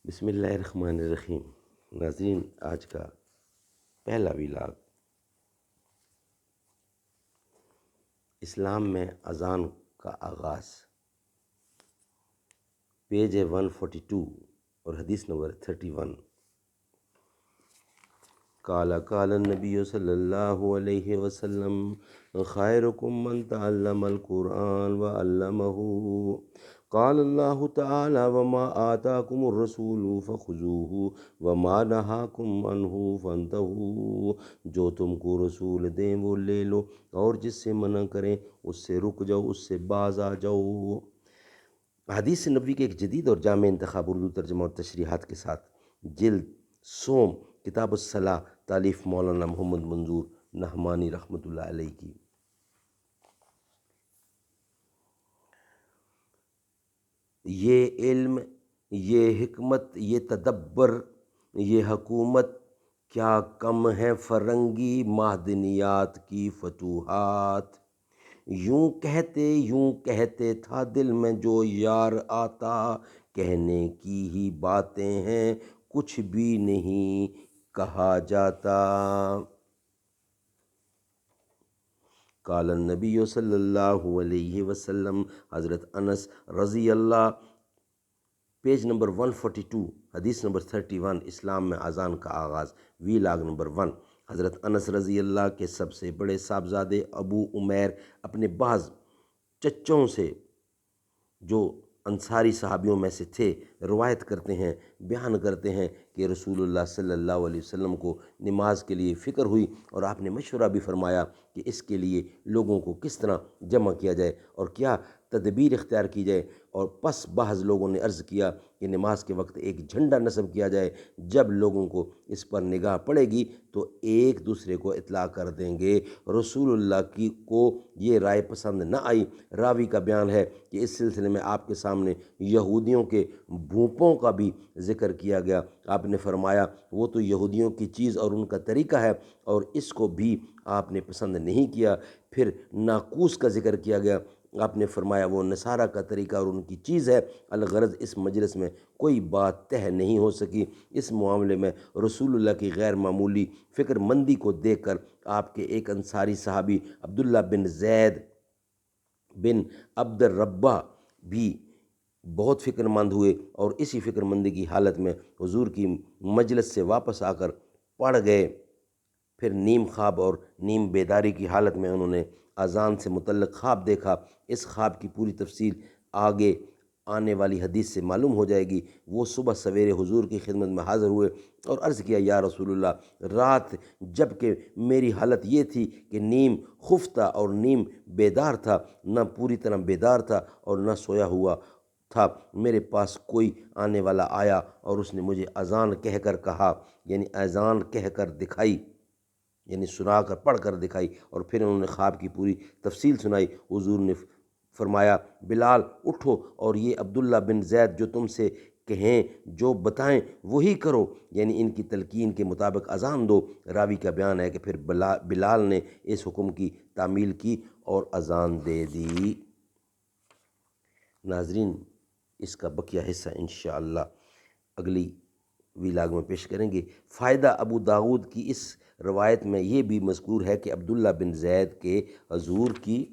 بسم اللہ الرحمن الرحیم۔ ناظرین، آج کا پہلا ویلاگ اسلام میں اذان کا آغاز، پیج ہے 142 اور حدیث نمبر 31۔ قال النبی صلی اللہ علیہ وسلم خیرکم من تعلم القرآن وعلمہ۔ قال اللہ تعالی وما آتاکم الرسول فخذوہ وما نہاکم عنہ فانتہوا۔ جو تم کو رسول دیں وہ لے لو، اور جس سے منع کریں اس سے رک جاؤ، اس سے باز آ جاؤ۔ حدیث نبوی کے ایک جدید اور جامع انتخاب اردو ترجمہ اور تشریحات کے ساتھ، جلد سوم، کتاب الصلاۃ، تالیف مولانا محمد منظور نعمانی رحمۃ اللہ علیہ کی۔ یہ علم، یہ حکمت، یہ تدبر، یہ حکومت، کیا کم ہے فرنگی معدنیات کی فتوحات۔ یوں کہتے تھا دل میں جو یار آتا، کہنے کی ہی باتیں ہیں کچھ بھی نہیں کہا جاتا۔ قال النبی صلی اللہ علیہ وسلم، حضرت انس رضی اللہ، پیج نمبر 142، حدیث نمبر 31۔ اسلام میں اذان کا آغاز، ویلاگ نمبر 1۔ حضرت انس رضی اللہ کے سب سے بڑے صاحبزادے ابو عمیر اپنے بعض چچوں سے، جو انصاری صحابیوں میں سے تھے، روایت کرتے ہیں، بیان کرتے ہیں کہ رسول اللہ صلی اللہ علیہ وسلم کو نماز کے لیے فکر ہوئی اور آپ نے مشورہ بھی فرمایا کہ اس کے لیے لوگوں کو کس طرح جمع کیا جائے اور کیا تدبیر اختیار کی جائے۔ اور پس بعض لوگوں نے عرض کیا کہ نماز کے وقت ایک جھنڈا نصب کیا جائے، جب لوگوں کو اس پر نگاہ پڑے گی تو ایک دوسرے کو اطلاع کر دیں گے۔ رسول اللہ کو یہ رائے پسند نہ آئی۔ راوی کا بیان ہے کہ اس سلسلے میں آپ کے سامنے یہودیوں کے بھوپوں کا بھی ذکر کیا گیا۔ آپ نے فرمایا وہ تو یہودیوں کی چیز اور ان کا طریقہ ہے، اور اس کو بھی آپ نے پسند نہیں کیا۔ پھر ناقوس کا ذکر کیا گیا۔ آپ نے فرمایا وہ نصارہ کا طریقہ اور ان کی چیز ہے۔ الغرض اس مجلس میں کوئی بات طے نہیں ہو سکی۔ اس معاملے میں رسول اللہ کی غیر معمولی فکر مندی کو دیکھ کر آپ کے ایک انصاری صحابی عبداللہ بن زید بن عبد الربہ بھی بہت فکر مند ہوئے، اور اسی فکر مندی کی حالت میں حضور کی مجلس سے واپس آ کر پڑ گئے۔ پھر نیم خواب اور نیم بیداری کی حالت میں انہوں نے اذان سے متعلق خواب دیکھا۔ اس خواب کی پوری تفصیل آگے آنے والی حدیث سے معلوم ہو جائے گی۔ وہ صبح سویرے حضور کی خدمت میں حاضر ہوئے اور عرض کیا، یا رسول اللہ، رات جب کہ میری حالت یہ تھی کہ نیم خفتہ اور نیم بیدار تھا، نہ پوری طرح بیدار تھا اور نہ سویا ہوا تھا، میرے پاس کوئی آنے والا آیا اور اس نے مجھے اذان کہہ کر کہا، یعنی اذان کہہ کر دکھائی، یعنی سنا کر پڑھ کر دکھائی، اور پھر انہوں نے خواب کی پوری تفصیل سنائی۔ حضور نے فرمایا، بلال اٹھو اور یہ عبداللہ بن زید جو تم سے کہیں، جو بتائیں وہی کرو، یعنی ان کی تلقین کے مطابق اذان دو۔ راوی کا بیان ہے کہ پھر بلال نے اس حکم کی تعمیل کی اور اذان دے دی۔ ناظرین، اس کا بقیہ حصہ انشاءاللہ اگلی ویلاگ میں پیش کریں گے۔ فائدہ ابو داؤد کی اس روایت میں یہ بھی مذکور ہے کہ عبداللہ بن زید کے حضور کی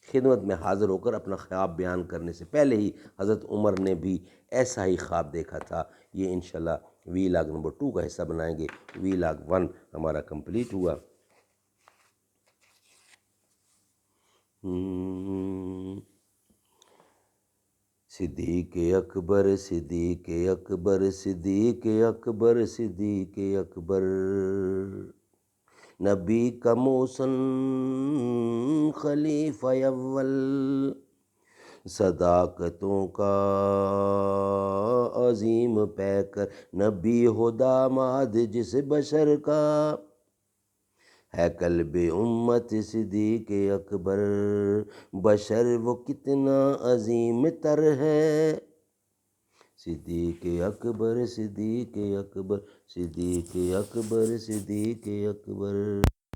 خدمت میں حاضر ہو کر اپنا خواب بیان کرنے سے پہلے ہی حضرت عمر نے بھی ایسا ہی خواب دیکھا تھا۔ یہ انشاءاللہ ویلاگ نمبر 2 کا حصہ بنائیں گے۔ ویلاگ 1 ہمارا کمپلیٹ ہوا۔ صدیق اکبر، صدیق اکبر، صدیق اکبر، صدیق اکبر، نبی کا محسن خلیفہ اول، صداقتوں کا عظیم پیکر، نبی ہو داماد جس بشر کا، ہے قلب امت صدیق اکبر، بشر وہ کتنا عظیم تر ہے، صدیق اکبر، صدیق اکبر، صدیق اکبر، صدیق اکبر۔